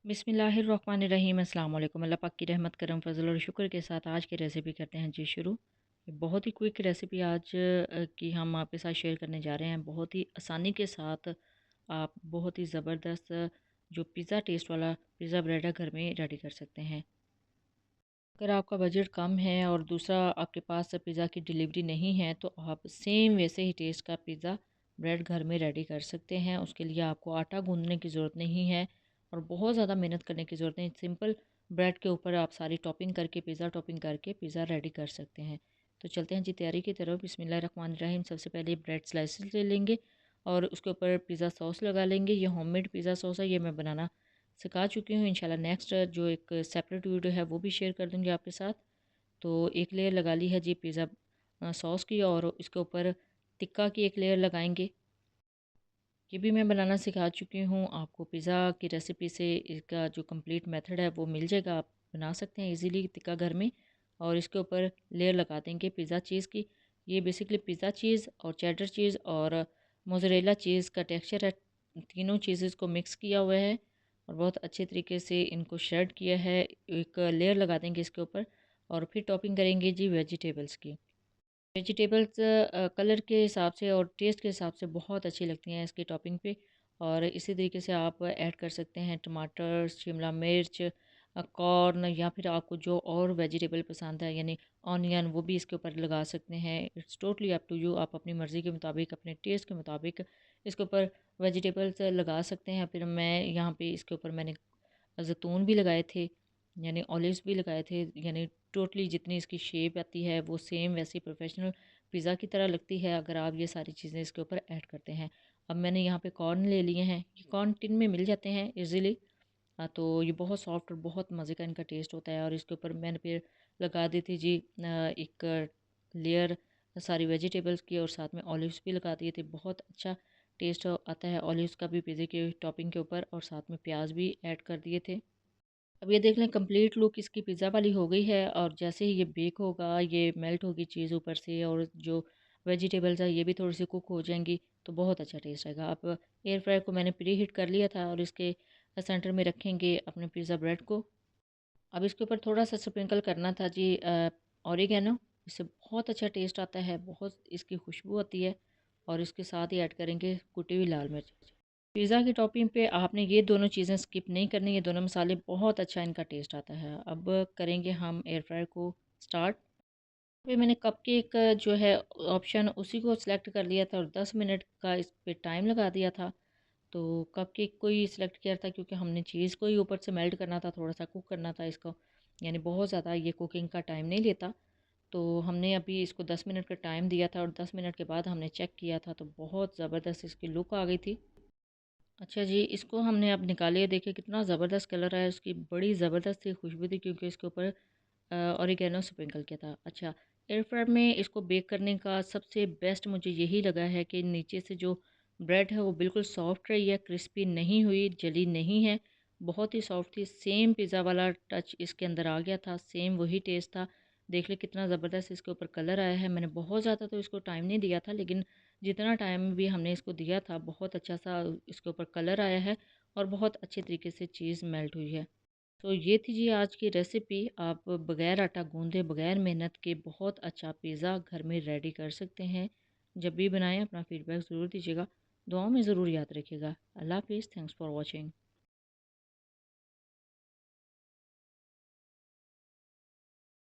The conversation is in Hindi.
बिस्मिल्लाहिर्रहमानिर्रहीम। अस्सलाम वालेकुम। अल्लाह पाक की रहमत करम फजल और शुक्र के साथ आज की रेसिपी करते हैं जी शुरू। बहुत ही क्विक रेसिपी आज की हम आपके साथ शेयर करने जा रहे हैं। बहुत ही आसानी के साथ आप बहुत ही ज़बरदस्त जो पिज़्ज़ा टेस्ट वाला पिज़्ज़ा ब्रेड है घर में रेडी कर सकते हैं। अगर आपका बजट कम है और दूसरा आपके पास पिज़्ज़ा की डिलीवरी नहीं है तो आप सेम वैसे ही टेस्ट का पिज़्ज़ा ब्रेड घर में रेडी कर सकते हैं। उसके लिए आपको आटा गूंदने की ज़रूरत नहीं है और बहुत ज़्यादा मेहनत करने की ज़रूरत नहीं। सिंपल ब्रेड के ऊपर आप सारी टॉपिंग करके पिज़्ज़ा टॉपिंग करके पिज़्ज़ा रेडी कर सकते हैं। तो चलते हैं जी तैयारी की तरफ। बिस्मिल्लाहिर्रहमानिर्रहीम। सबसे पहले ब्रेड स्लाइसेस ले लेंगे और उसके ऊपर पिज़्ज़ा सॉस लगा लेंगे। ये होममेड पिज़्ज़ा सॉस है, ये मैं बनाना सिखा चुकी हूँ। इंशाल्लाह नेक्स्ट जो एक सेपरेट वीडियो है वो भी शेयर कर दूँगी आपके साथ। तो एक लेयर लगा ली है जी पिज़्ज़ा सॉस की और इसके ऊपर टिक्का की एक लेयर लगाएंगे। ये भी मैं बनाना सिखा चुकी हूँ आपको। पिज़्ज़ा की रेसिपी से इसका जो कंप्लीट मेथड है वो मिल जाएगा। आप बना सकते हैं इजीली टिक्का घर में। और इसके ऊपर लेयर लगा देंगे पिज़्ज़ा चीज़ की। ये बेसिकली पिज़्ज़ा चीज़ और चेडर चीज़ और मोज़रेला चीज़ का टेक्सचर है। तीनों चीज़ें को मिक्स किया हुआ है और बहुत अच्छे तरीके से इनको श्रेड किया है। एक लेयर लगा देंगे इसके ऊपर और फिर टॉपिंग करेंगे जी वेजिटेबल्स की। वेजिटेबल्स कलर के हिसाब से और टेस्ट के हिसाब से बहुत अच्छी लगती हैं इसकी टॉपिंग पे। और इसी तरीके से आप ऐड कर सकते हैं टमाटर, शिमला मिर्च, कॉर्न या फिर आपको जो और वेजिटेबल पसंद है यानी ऑनियन वो भी इसके ऊपर लगा सकते हैं। It's totally up to you. आप अपनी मर्ज़ी के मुताबिक अपने टेस्ट के मुताबिक इसके ऊपर वेजिटेबल्स लगा सकते हैं। फिर मैं यहाँ पे इसके ऊपर मैंने ज़ैतून भी लगाए थे यानी ऑलिव्स भी लगाए थे। यानी टोटली जितनी इसकी शेप आती है वो सेम वैसी प्रोफेशनल पिज़्ज़ा की तरह लगती है अगर आप ये सारी चीज़ें इसके ऊपर ऐड करते हैं। अब मैंने यहाँ पे कॉर्न ले लिए हैं। ये कॉर्न टिन में मिल जाते हैं इजीली। तो ये बहुत सॉफ्ट और बहुत मज़े का इनका टेस्ट होता है। और इसके ऊपर मैंने फिर लगा दी थी जी एक लेयर सारी वेजिटेबल्स की और साथ में ऑलिव्स भी लगा दिए थे। बहुत अच्छा टेस्ट आता है ऑलिव्स का भी पिज़्ज़े के टॉपिंग के ऊपर और साथ में प्याज भी ऐड कर दिए थे। अब ये देख लें कंप्लीट लुक इसकी पिज़्ज़ा वाली हो गई है और जैसे ही ये बेक होगा ये मेल्ट होगी चीज़ ऊपर से और जो वेजिटेबल्स है ये भी थोड़ी सी कुक हो जाएंगी तो बहुत अच्छा टेस्ट आएगा। अब एयर फ्रायर को मैंने प्री हीट कर लिया था और इसके सेंटर में रखेंगे अपने पिज़्ज़ा ब्रेड को। अब इसके ऊपर थोड़ा सा स्प्रिंकल करना था जी ऑरिगेनो। इससे बहुत अच्छा टेस्ट आता है, बहुत इसकी खुशबू आती है। और इसके साथ ही ऐड करेंगे कुटी हुई लाल मिर्च। पिज़्ज़ा की टॉपिंग पे आपने ये दोनों चीज़ें स्किप नहीं करनी। ये दोनों मसाले बहुत अच्छा इनका टेस्ट आता है। अब करेंगे हम एयर फ्रायर को स्टार्ट। फिर मैंने कपकेक जो है ऑप्शन उसी को सिलेक्ट कर लिया था और 10 मिनट का इस पे टाइम लगा दिया था। तो कपकेक को ही सिलेक्ट किया था क्योंकि हमने चीज़ को ही ऊपर से मेल्ट करना था, थोड़ा सा कुक करना था इसको। यानी बहुत ज़्यादा ये कुकिंग का टाइम नहीं लेता। तो हमने अभी इसको 10 मिनट का टाइम दिया था और 10 मिनट के बाद हमने चेक किया था तो बहुत ज़बरदस्त इसकी लुक आ गई थी। अच्छा जी, इसको हमने अब निकाले। देखिए कितना ज़बरदस्त कलर है, इसकी बड़ी ज़बरदस्त सी खुशबू थी क्योंकि इसके ऊपर ऑरिगेनो स्प्रिंकल किया था। अच्छा, एयर फ्रायर में इसको बेक करने का सबसे बेस्ट मुझे यही लगा है कि नीचे से जो ब्रेड है वो बिल्कुल सॉफ्ट रही है, क्रिस्पी नहीं हुई, जली नहीं है, बहुत ही सॉफ्ट थी। सेम पिज़्ज़ा वाला टच इसके अंदर आ गया था, सेम वही टेस्ट था। देख ले कितना ज़बरदस्त इसके ऊपर कलर आया है। मैंने बहुत ज़्यादा तो इसको टाइम नहीं दिया था लेकिन जितना टाइम भी हमने इसको दिया था बहुत अच्छा सा इसके ऊपर कलर आया है और बहुत अच्छे तरीके से चीज़ मेल्ट हुई है। तो ये थी जी आज की रेसिपी। आप बग़ैर आटा गूँधे, बग़ैर मेहनत के बहुत अच्छा पिज़्ज़ा घर में रेडी कर सकते हैं। जब भी बनाएँ अपना फ़ीडबैक ज़रूर दीजिएगा। दुआओं में ज़रूर याद रखिएगा। अल्लाह हाफ़िज़। Thanks for watching.